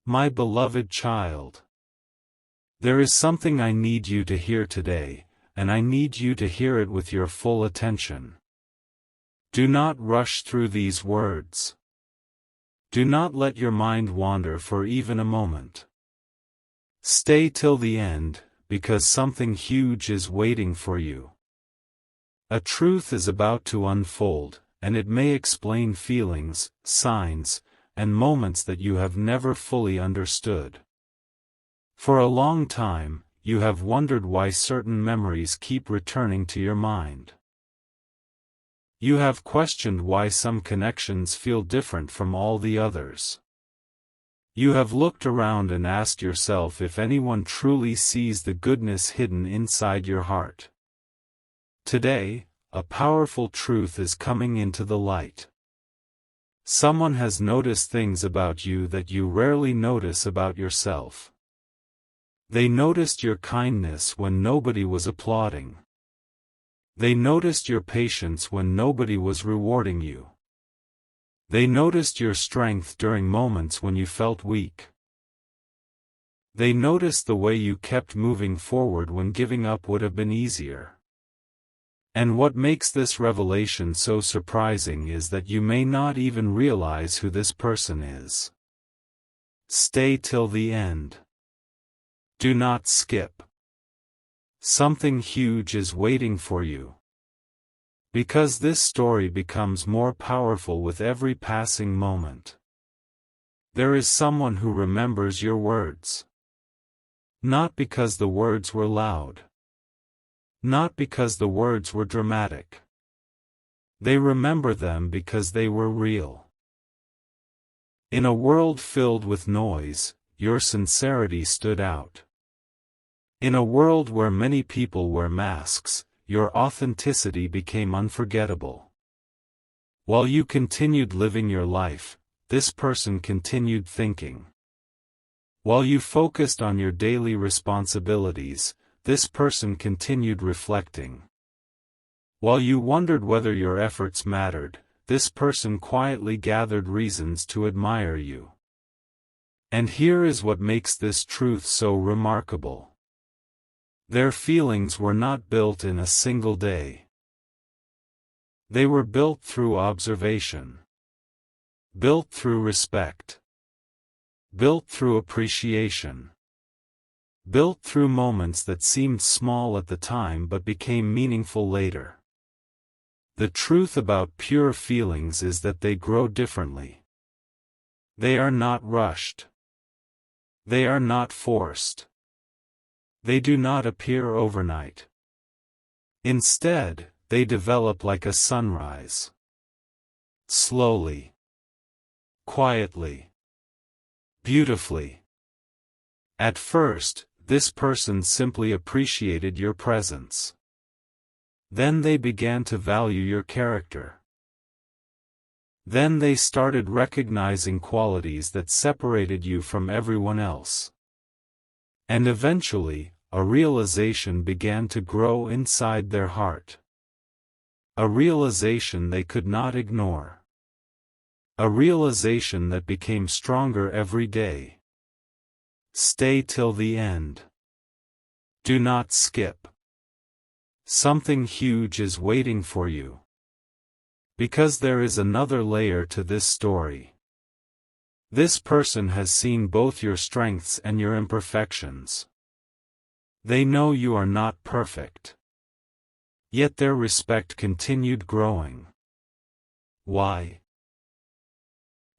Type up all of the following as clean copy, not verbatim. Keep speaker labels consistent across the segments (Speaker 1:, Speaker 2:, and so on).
Speaker 1: My beloved child, there is something I need you to hear today, and I need you to hear it with your full attention. Do not rush through these words. Do not let your mind wander for even a moment. Stay till the end, because something huge is waiting for you. A truth is about to unfold, and it may explain feelings, signs, and moments that you have never fully understood. For a long time, you have wondered why certain memories keep returning to your mind. You have questioned why some connections feel different from all the others. You have looked around and asked yourself if anyone truly sees the goodness hidden inside your heart. Today, a powerful truth is coming into the light. Someone has noticed things about you that you rarely notice about yourself. They noticed your kindness when nobody was applauding. They noticed your patience when nobody was rewarding you. They noticed your strength during moments when you felt weak. They noticed the way you kept moving forward when giving up would have been easier. And what makes this revelation so surprising is that you may not even realize who this person is. Stay till the end. Do not skip. Something huge is waiting for you. Because this story becomes more powerful with every passing moment. There is someone who remembers your words. Not because the words were loud. Not because the words were dramatic. They remember them because they were real. In a world filled with noise, your sincerity stood out. In a world where many people wear masks, your authenticity became unforgettable. While you continued living your life, this person continued thinking. While you focused on your daily responsibilities, this person continued reflecting. While you wondered whether your efforts mattered, this person quietly gathered reasons to admire you. And here is what makes this truth so remarkable. Their feelings were not built in a single day. They were built through observation. Built through respect. Built through appreciation. Built through moments that seemed small at the time but became meaningful later. The truth about pure feelings is that they grow differently. They are not rushed. They are not forced. They do not appear overnight. Instead, they develop like a sunrise. Slowly. Quietly. Beautifully. At first, this person simply appreciated your presence. Then they began to value your character. Then they started recognizing qualities that separated you from everyone else. And eventually, a realization began to grow inside their heart. A realization they could not ignore. A realization that became stronger every day. Stay till the end. Do not skip. Something huge is waiting for you. Because there is another layer to this story. This person has seen both your strengths and your imperfections. They know you are not perfect. Yet their respect continued growing. Why?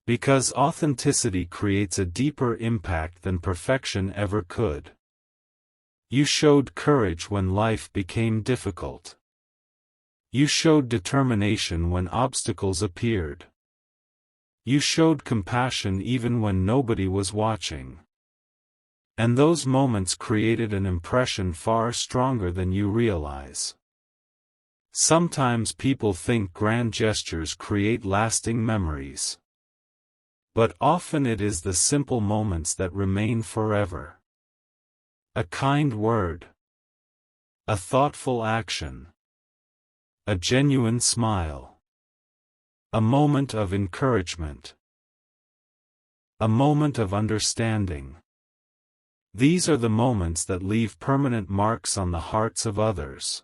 Speaker 1: Because authenticity creates a deeper impact than perfection ever could. You showed courage when life became difficult. You showed determination when obstacles appeared. You showed compassion even when nobody was watching. And those moments created an impression far stronger than you realize. Sometimes people think grand gestures create lasting memories. But often it is the simple moments that remain forever. A kind word. A thoughtful action. A genuine smile. A moment of encouragement. A moment of understanding. These are the moments that leave permanent marks on the hearts of others.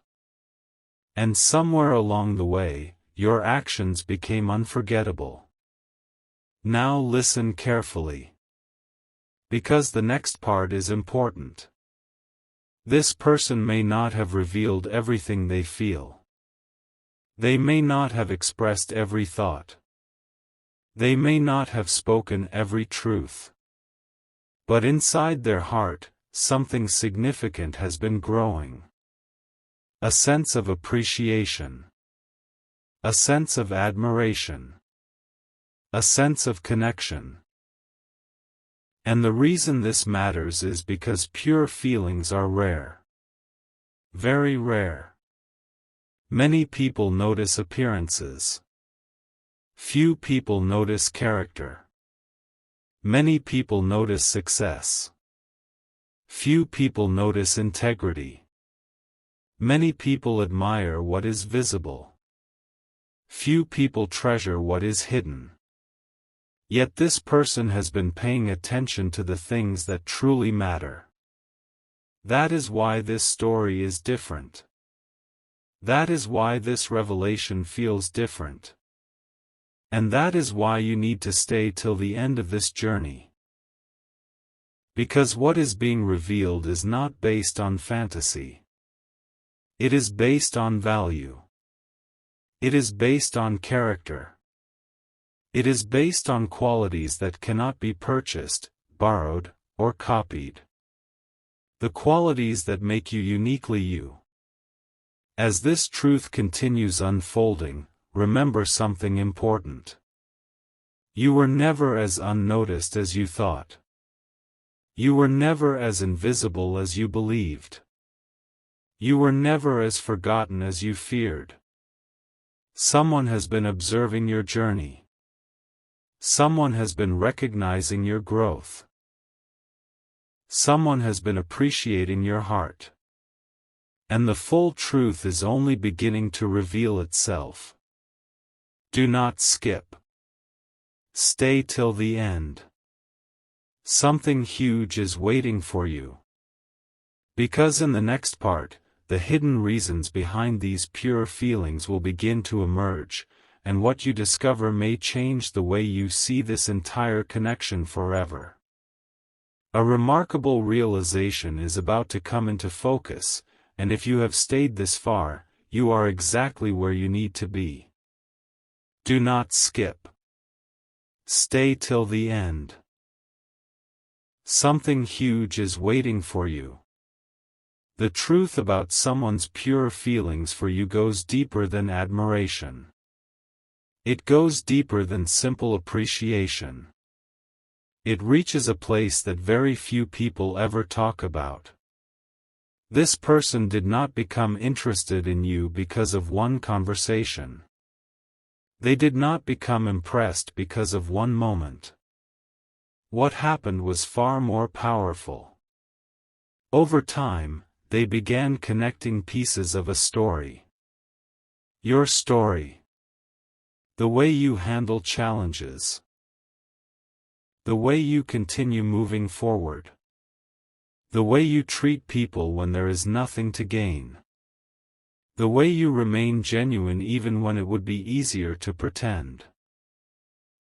Speaker 1: And somewhere along the way, your actions became unforgettable. Now listen carefully. Because the next part is important. This person may not have revealed everything they feel. They may not have expressed every thought. They may not have spoken every truth. But inside their heart, something significant has been growing. A sense of appreciation. A sense of admiration. A sense of connection. And the reason this matters is because pure feelings are rare. Very rare. Many people notice appearances. Few people notice character. Many people notice success. Few people notice integrity. Many people admire what is visible. Few people treasure what is hidden. Yet this person has been paying attention to the things that truly matter. That is why this story is different. That is why this revelation feels different. And that is why you need to stay till the end of this journey. Because what is being revealed is not based on fantasy. It is based on value. It is based on character. It is based on qualities that cannot be purchased, borrowed, or copied. The qualities that make you uniquely you. As this truth continues unfolding, remember something important. You were never as unnoticed as you thought. You were never as invisible as you believed. You were never as forgotten as you feared. Someone has been observing your journey. Someone has been recognizing your growth. Someone has been appreciating your heart. And the full truth is only beginning to reveal itself. Do not skip. Stay till the end. Something huge is waiting for you. Because in the next part, the hidden reasons behind these pure feelings will begin to emerge, and what you discover may change the way you see this entire connection forever. A remarkable realization is about to come into focus, and if you have stayed this far, you are exactly where you need to be. Do not skip. Stay till the end. Something huge is waiting for you. The truth about someone's pure feelings for you goes deeper than admiration. It goes deeper than simple appreciation. It reaches a place that very few people ever talk about. This person did not become interested in you because of one conversation. They did not become impressed because of one moment. What happened was far more powerful. Over time, they began connecting pieces of a story. Your story. The way you handle challenges. The way you continue moving forward. The way you treat people when there is nothing to gain. The way you remain genuine even when it would be easier to pretend.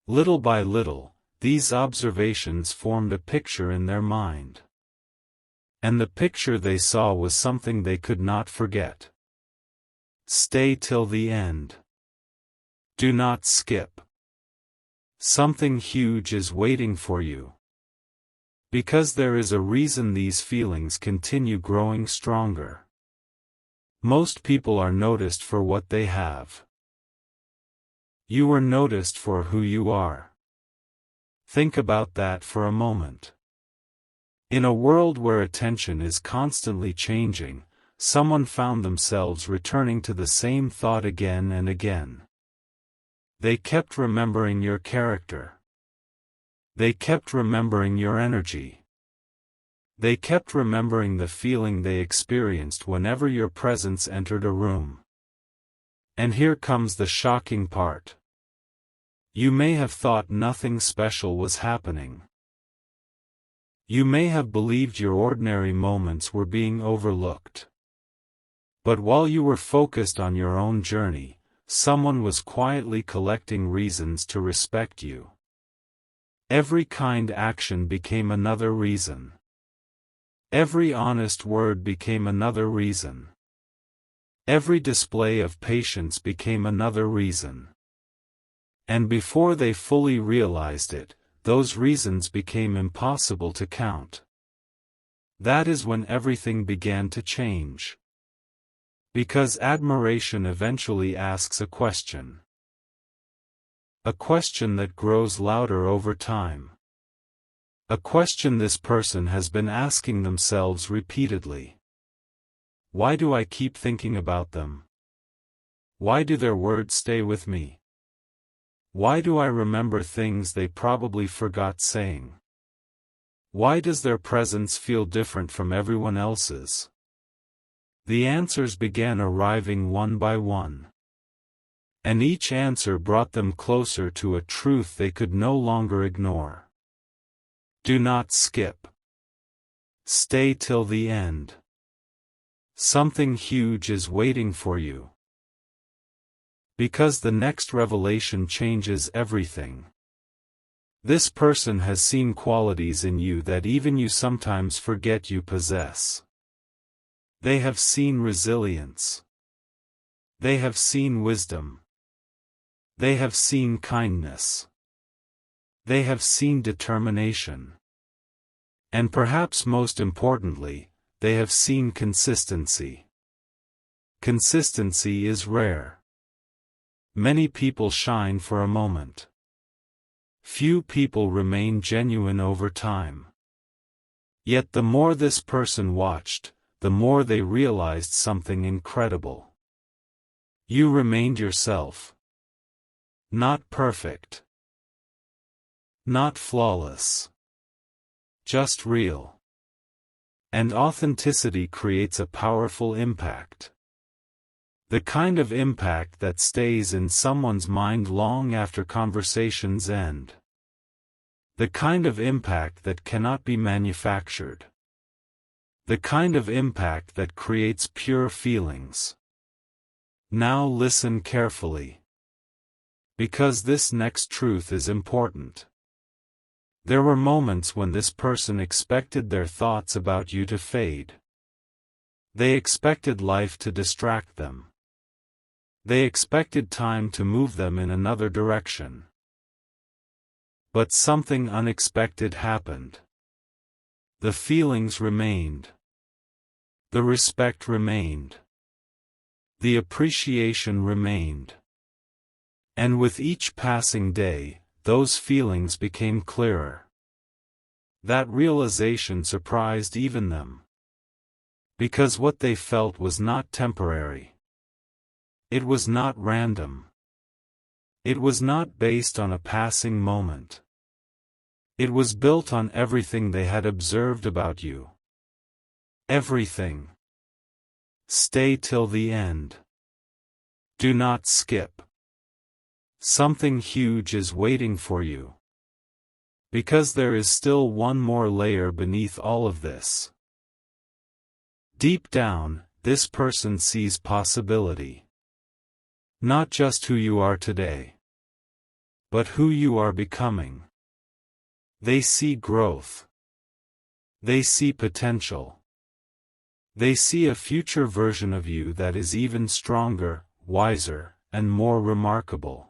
Speaker 1: Little by little, these observations formed a picture in their mind. And the picture they saw was something they could not forget. Stay till the end. Do not skip. Something huge is waiting for you. Because there is a reason these feelings continue growing stronger. Most people are noticed for what they have. You were noticed for who you are. Think about that for a moment. In a world where attention is constantly changing, someone found themselves returning to the same thought again and again. They kept remembering your character. They kept remembering your energy. They kept remembering the feeling they experienced whenever your presence entered a room. And here comes the shocking part. You may have thought nothing special was happening. You may have believed your ordinary moments were being overlooked. But while you were focused on your own journey, someone was quietly collecting reasons to respect you. Every kind action became another reason. Every honest word became another reason. Every display of patience became another reason. And before they fully realized it, those reasons became impossible to count. That is when everything began to change. Because admiration eventually asks a question. A question that grows louder over time. A question this person has been asking themselves repeatedly. Why do I keep thinking about them? Why do their words stay with me? Why do I remember things they probably forgot saying? Why does their presence feel different from everyone else's? The answers began arriving one by one. And each answer brought them closer to a truth they could no longer ignore. Do not skip. Stay till the end. Something huge is waiting for you. Because the next revelation changes everything. This person has seen qualities in you that even you sometimes forget you possess. They have seen resilience. They have seen wisdom. They have seen kindness. They have seen determination. And perhaps most importantly, they have seen consistency. Consistency is rare. Many people shine for a moment. Few people remain genuine over time. Yet the more this person watched, the more they realized something incredible. You remained yourself. Not perfect. Not flawless. Just real. And authenticity creates a powerful impact. The kind of impact that stays in someone's mind long after conversations end. The kind of impact that cannot be manufactured. The kind of impact that creates pure feelings. Now listen carefully. Because this next truth is important. There were moments when this person expected their thoughts about you to fade. They expected life to distract them. They expected time to move them in another direction. But something unexpected happened. The feelings remained. The respect remained. The appreciation remained. And with each passing day, those feelings became clearer. That realization surprised even them. Because what they felt was not temporary. It was not random. It was not based on a passing moment. It was built on everything they had observed about you. Everything. Stay till the end. Do not skip. Something huge is waiting for you. Because there is still one more layer beneath all of this. Deep down, this person sees possibility. Not just who you are today, but who you are becoming. They see growth. They see potential. They see a future version of you that is even stronger, wiser, and more remarkable.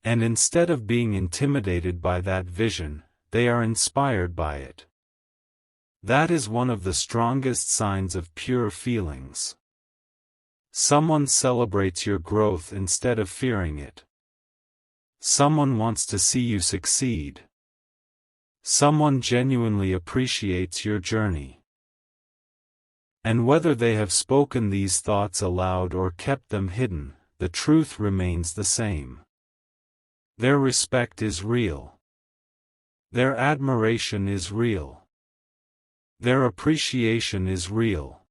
Speaker 1: And instead of being intimidated by that vision, they are inspired by it. That is one of the strongest signs of pure feelings. Someone celebrates your growth instead of fearing it. Someone wants to see you succeed. Someone genuinely appreciates your journey. And whether they have spoken these thoughts aloud or kept them hidden, the truth remains the same. Their respect is real. Their admiration is real. Their appreciation is real.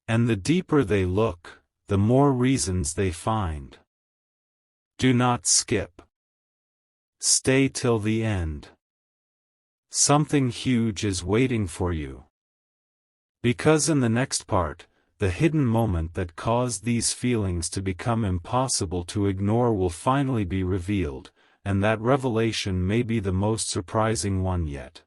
Speaker 1: And the deeper they look, the more reasons they find. Do not skip. Stay till the end. Something huge is waiting for you. Because in the next part, the hidden moment that caused these feelings to become impossible to ignore will finally be revealed, and that revelation may be the most surprising one yet.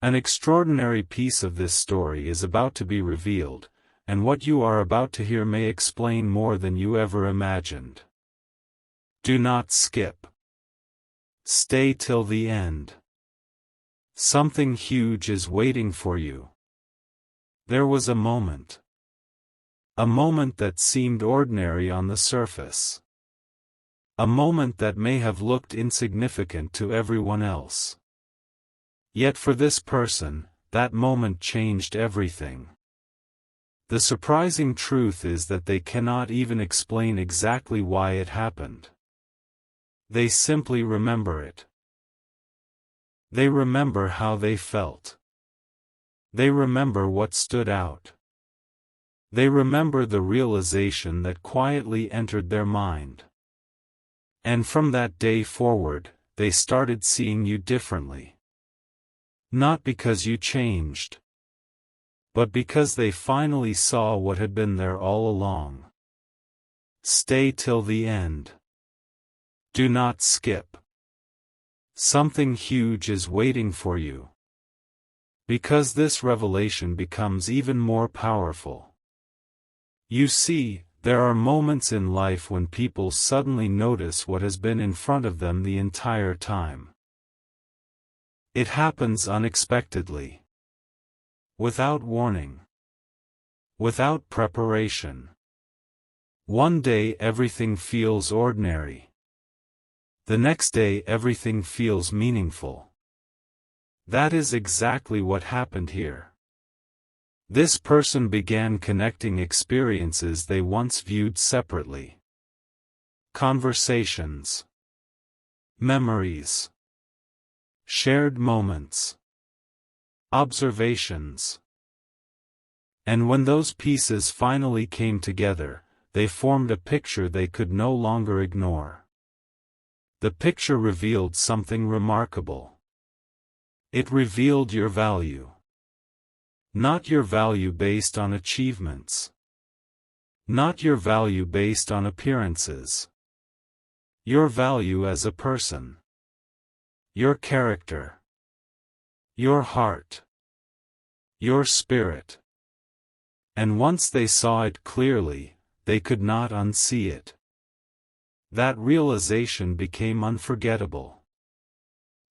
Speaker 1: An extraordinary piece of this story is about to be revealed, and what you are about to hear may explain more than you ever imagined. Do not skip. Stay till the end. Something huge is waiting for you. There was a moment. A moment that seemed ordinary on the surface. A moment that may have looked insignificant to everyone else. Yet for this person, that moment changed everything. The surprising truth is that they cannot even explain exactly why it happened. They simply remember it. They remember how they felt. They remember what stood out. They remember the realization that quietly entered their mind. And from that day forward, they started seeing you differently. Not because you changed, but because they finally saw what had been there all along. Stay till the end. Do not skip. Something huge is waiting for you. Because this revelation becomes even more powerful. You see, there are moments in life when people suddenly notice what has been in front of them the entire time. It happens unexpectedly. Without warning. Without preparation. One day everything feels ordinary. The next day everything feels meaningful. That is exactly what happened here. This person began connecting experiences they once viewed separately. Conversations. Memories. Shared moments. Observations. And when those pieces finally came together, they formed a picture they could no longer ignore. The picture revealed something remarkable. It revealed your value. Not your value based on achievements. Not your value based on appearances. Your value as a person. Your character. Your heart. Your spirit. And once they saw it clearly, they could not unsee it. That realization became unforgettable.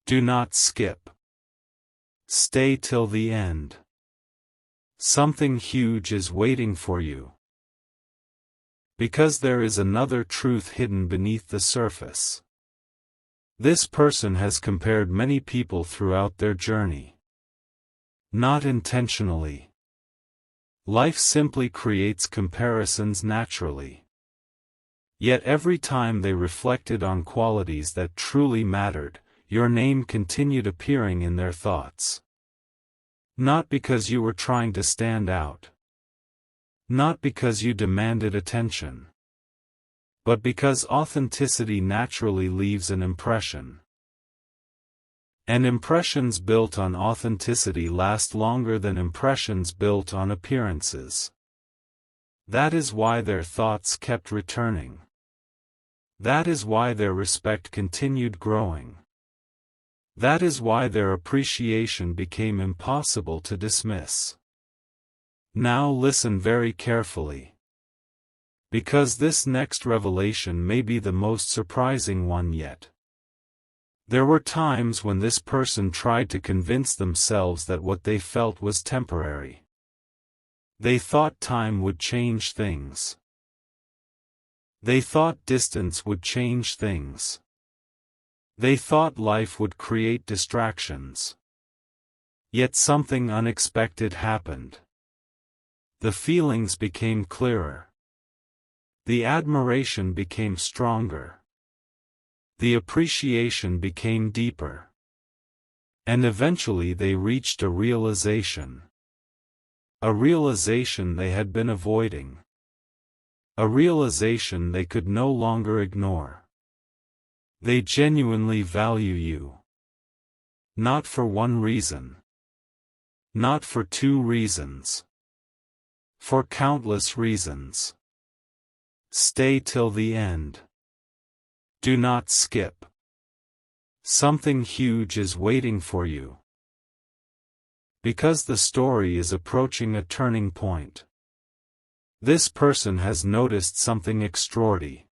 Speaker 1: Do not skip. Stay till the end. Something huge is waiting for you. Because there is another truth hidden beneath the surface. This person has compared many people throughout their journey. Not intentionally. Life simply creates comparisons naturally. Yet every time they reflected on qualities that truly mattered, your name continued appearing in their thoughts. Not because you were trying to stand out. Not because you demanded attention. But because authenticity naturally leaves an impression. And impressions built on authenticity last longer than impressions built on appearances. That is why their thoughts kept returning. That is why their respect continued growing. That is why their appreciation became impossible to dismiss. Now listen very carefully. Because this next revelation may be the most surprising one yet. There were times when this person tried to convince themselves that what they felt was temporary. They thought time would change things. They thought distance would change things. They thought life would create distractions. Yet something unexpected happened. The feelings became clearer. The admiration became stronger. The appreciation became deeper. And eventually they reached a realization. A realization they had been avoiding. A realization they could no longer ignore. They genuinely value you. Not for one reason. Not for two reasons. For countless reasons. Stay till the end. Do not skip. Something huge is waiting for you. Because the story is approaching a turning point. This person has noticed something extraordinary.